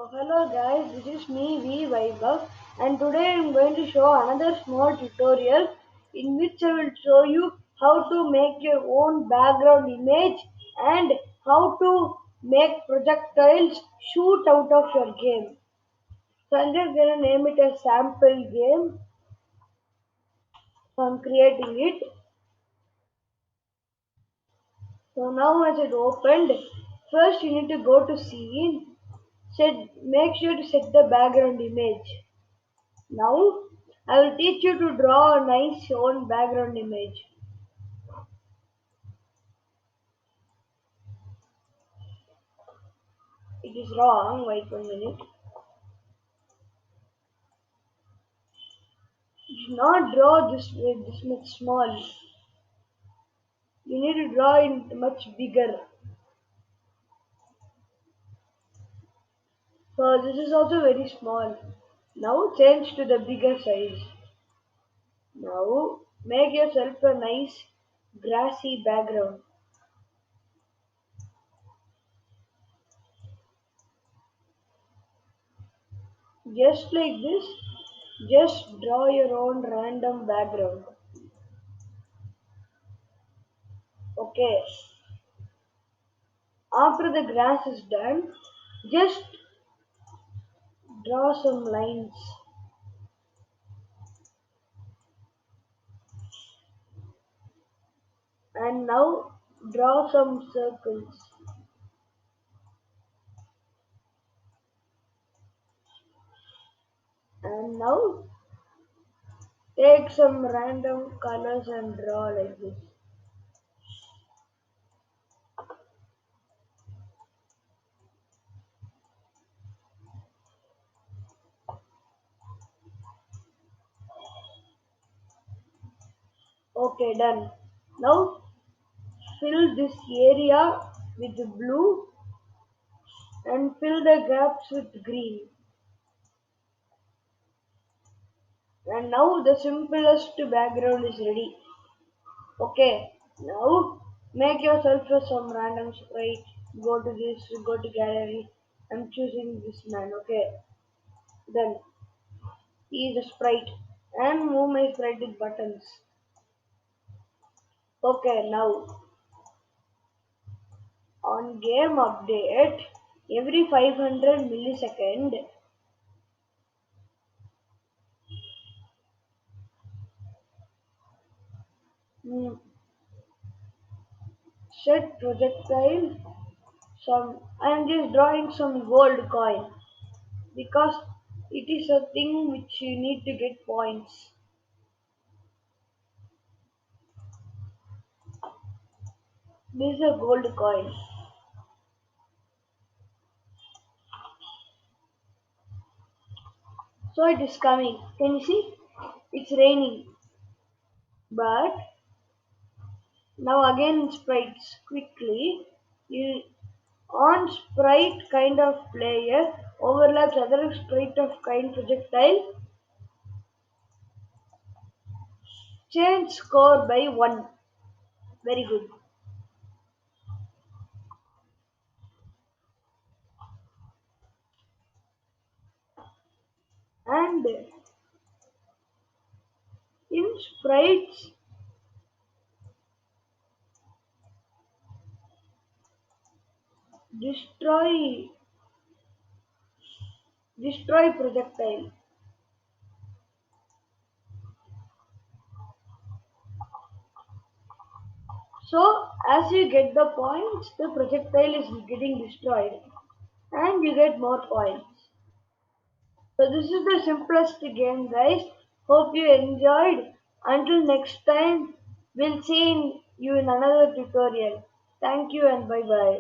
Hello guys, this is me V Vaibhav, and today I am going to show another small tutorial in which I will show you how to make your own background image and how to make projectiles shoot out of your game. So I'm just gonna name it as sample game. So I'm creating it. So now as it opened, first you need to go to scene, make sure to set the background image. Now, I will teach you to draw a nice own background image. It is wrong, wait 1 minute. You should not draw this much small. You need to draw it much bigger. So this is also very small. Now change to the bigger size. Now make yourself a nice grassy background. Just like this, just draw your own random background. Okay. After the grass is done, just draw some lines and now draw some circles and now take some random colors and draw like this. Okay, done. Now fill this area with blue and fill the gaps with green. And now the simplest background is ready. Okay, now make yourself some random sprite. Go to this, go to gallery. I'm choosing this man. Okay, then he is a sprite and move my sprite with buttons. Okay, now on game update, every 500 millisecond, mm, set projectile. Some I'm just drawing some gold coin because it is a thing which you need to get points. This is a gold coin. So it is coming. Can you see? It's raining. But now again sprites quickly. You on sprite kind of player overlaps other sprite of kind projectile. Change score by 1. Very good. And in sprites, destroy destroy projectile. So as you get the points, the projectile is getting destroyed and you get more points. So this is the simplest game guys. Hope you enjoyed. Until next time, we'll see you in another tutorial. Thank you and bye bye.